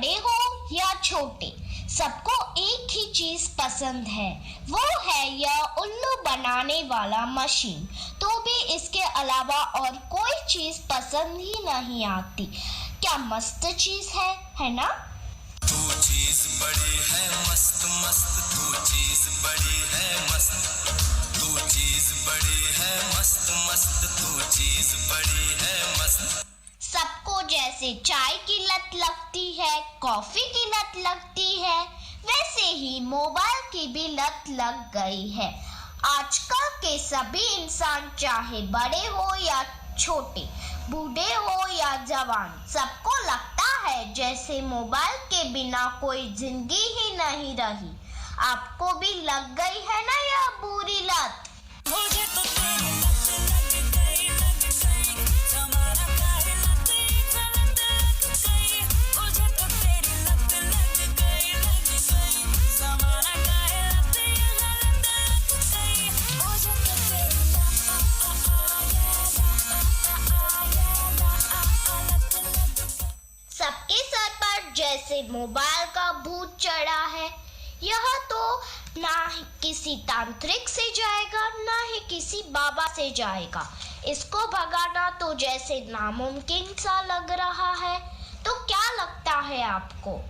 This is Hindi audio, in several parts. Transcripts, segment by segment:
बड़े हो या छोटे, सबको एक ही चीज पसंद है, वो है यह उल्लू बनाने वाला मशीन। तो भी इसके अलावा और कोई चीज पसंद ही नहीं आती। क्या मस्त चीज है ना? तू चीज बड़ी है मस्त मस्त, तू चीज बड़ी है मस्त, तू चीज बड़ी है मस्त मस्त, तू चीज बड़ी है मस्त। सबको जैसे चाय की लत लगती है, कॉफी की लत लगती है, वैसे ही मोबाइल की भी लत लग गई है। आजकल के सभी इंसान, चाहे बड़े हो या छोटे, बूढ़े हो या जवान, सबको लगता है जैसे मोबाइल के बिना कोई जिंदगी ही नहीं रही। आपको भी लग गई है ना यह बुरी लत? मुझे तो तेरी लत लग गई, जमाना प्यारी लत लग गई। मुझे तो तेरी लत लग गई, जमाना प्यारी लत लग गई। मुझे तो तेरी लत लग गई। सबके सर पर जैसे मोबाइल का भूत चढ़ा है। यह तो ना ही किसी तांत्रिक से जाएगा, ना ही किसी बाबा से जाएगा। इसको भगाना तो जैसे नामुमकिन सा लग रहा है। तो क्या लगता है आपको?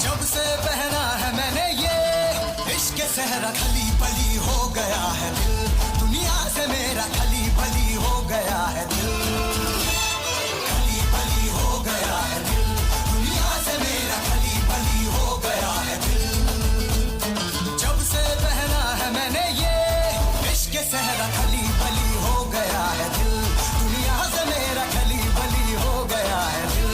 जब से पहना है मैंने ये इश्क सहरा, खली पली हो गया है दिल, दुनिया से मेरा खली पली हो गया है दिल, खली पली हो गया है दिल, दुनिया से मेरा खली पली हो गया है दिल। जब से पहना है मैंने ये इश्क सहरा, खली पली हो गया है दिल, दुनिया से मेरा खली पली हो गया है दिल।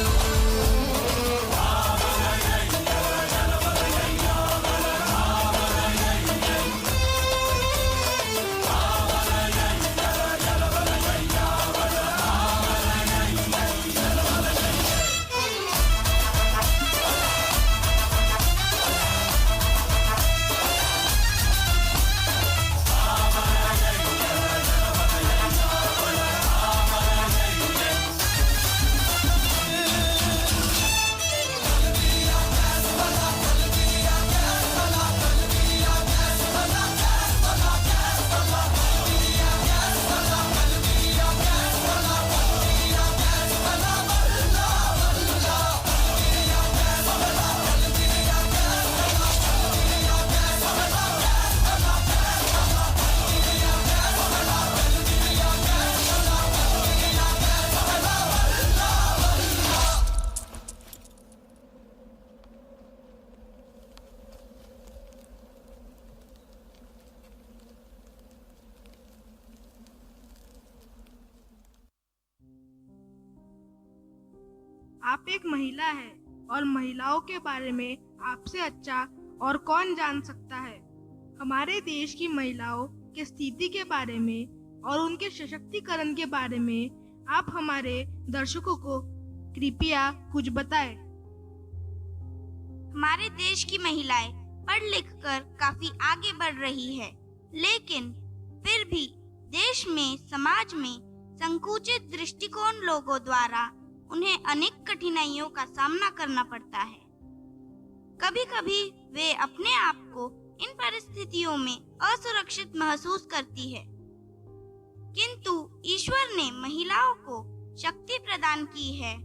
आप एक महिला है और महिलाओं के बारे में आपसे अच्छा और कौन जान सकता है। हमारे देश की महिलाओं की स्थिति के बारे में और उनके सशक्तिकरण के बारे में आप हमारे दर्शकों को कृपया कुछ बताएं। हमारे देश की महिलाएं पढ़ लिख कर काफी आगे बढ़ रही है, लेकिन फिर भी देश में, समाज में संकुचित दृष्टिकोण लोगों द्वारा उन्हें अनेक कठिनाइयों का सामना करना पड़ता है। कभी कभी वे अपने आप को इन परिस्थितियों में असुरक्षित महसूस करती है, किंतु ईश्वर ने महिलाओं को शक्ति प्रदान की है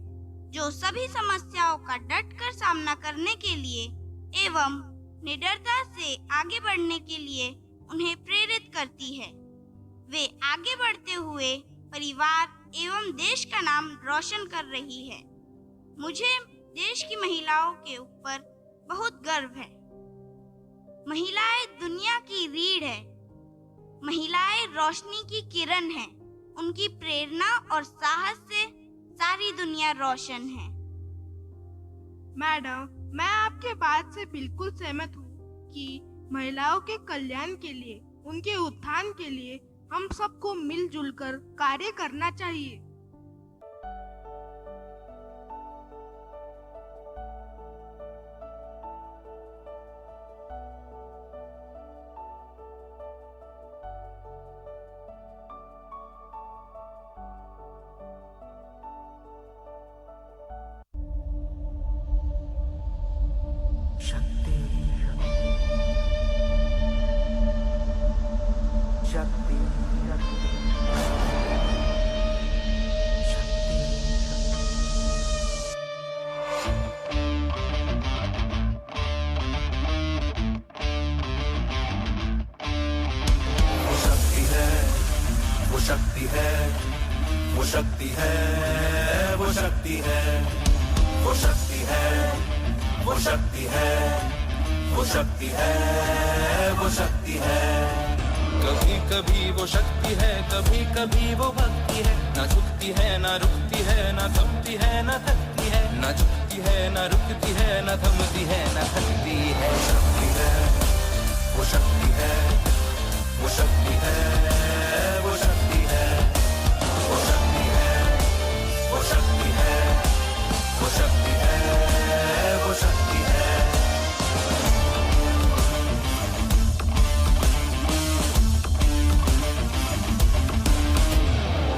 जो सभी समस्याओं का डटकर सामना करने के लिए एवं निडरता से आगे बढ़ने के लिए उन्हें प्रेरित करती है। वे आगे बढ़ते हुए परिवार एवं देश का नाम रोशन कर रही है। मुझे देश की महिलाओं के ऊपर बहुत गर्व है। महिलाएं दुनिया की रीढ़ है। महिलाएं रोशनी की किरण हैं। उनकी प्रेरणा और साहस से सारी दुनिया रोशन है। मैडम, मैं आपके बात से बिल्कुल सहमत हूँ कि महिलाओं के कल्याण के लिए, उनके उत्थान के लिए हम सबको मिलजुल कर कार्य करना चाहिए। शक्ति है, वो शक्ति है, वो शक्ति है, वो शक्ति है, वो शक्ति है, वो शक्ति है, वो शक्ति है। कभी कभी वो शक्ति है, कभी कभी वो भक्ति है। ना झुकती है, ना रुकती है, ना थमती है, ना थकती है। ना झुकती है, ना रुकती है, ना थमती है, ना थकती है। वो शक्ति है, वो शक्ति है, वो शक्ति है, वो शक्ति है, वो शक्ति है, वो शक्ति है, वो शक्ति है, वो शक्ति है।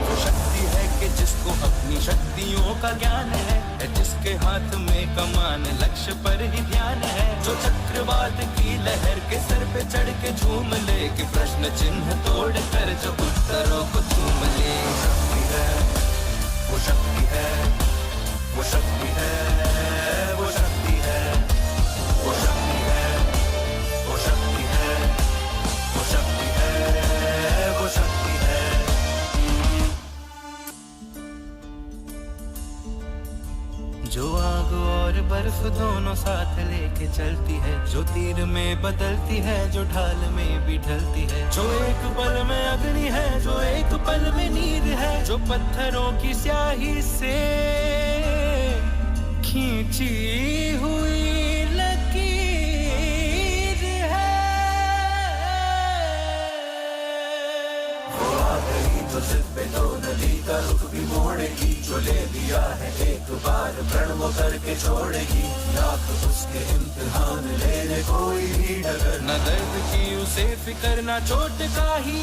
वो शक्ति है कि जिसको अपनी शक्तियों का ज्ञान है, जिसके हाथ में कमान लक्ष्य पर ही ध्यान है। जो चक्रवात की लहर के सर पे चढ़ के झूम ले, कि प्रश्न चिन्ह तोड़ कर जो उत्तरों को चूम ले। वो शक्ति है, वो शक्ति है, वो शक्ति है, वो शक्ति है, वो शक्ति है, वो शक्ति है, वो शक्ति है, वो शक्ति है। जो आग और बर्फ दोनों साथ लेके चलती है, जो तीर में बदलती है, जो ढाल में भी ढलती है। जो एक पल में अग्नि है, जो एक पल में नीर है। जो पत्थरों की स्याही से खींची हुई लकीर है। वो आ गई जो सिर पे दो नदी का रुख भी मोड़ेगी। जो ले दिया है एक बार प्रण वो करके छोड़ेगी। लाख उसके इम्तिहान लेने कोई भी डगर। न दर्द की उसे फिकर, न चोट का ही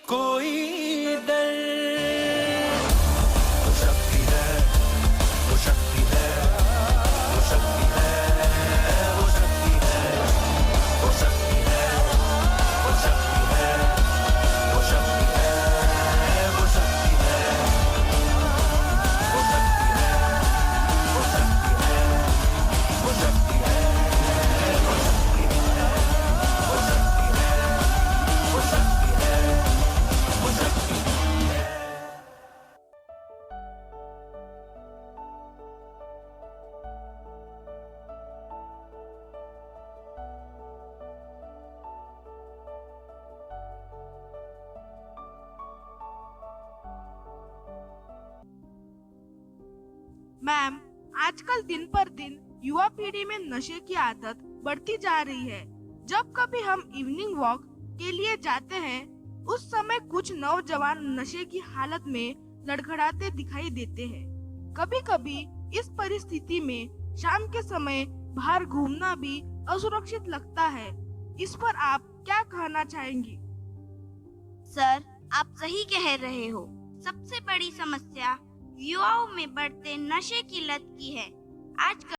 कोई डर। वो शक्ति है, वो शक्ति है, वो शक्ति है, वो शक्ति है, वो शक्ति है, वो शक्ति है, वो शक्ति है, वो शक्ति है, वो शक्ति है, वो शक्ति है, वो शक्ति है, वो शक्ति है, वो शक्ति है, वो शक्ति है, वो शक्ति है। मैम, आजकल दिन पर दिन युवा पीढ़ी में नशे की आदत बढ़ती जा रही है। जब कभी हम इवनिंग वॉक के लिए जाते हैं, उस समय कुछ नौजवान नशे की हालत में लड़खड़ाते दिखाई देते हैं। कभी कभी इस परिस्थिति में शाम के समय बाहर घूमना भी असुरक्षित लगता है। इस पर आप क्या कहना चाहेंगी? सर, आप सही कह रहे हो। सबसे बड़ी समस्या युवाओं में बढ़ते नशे की लत की है। आजकल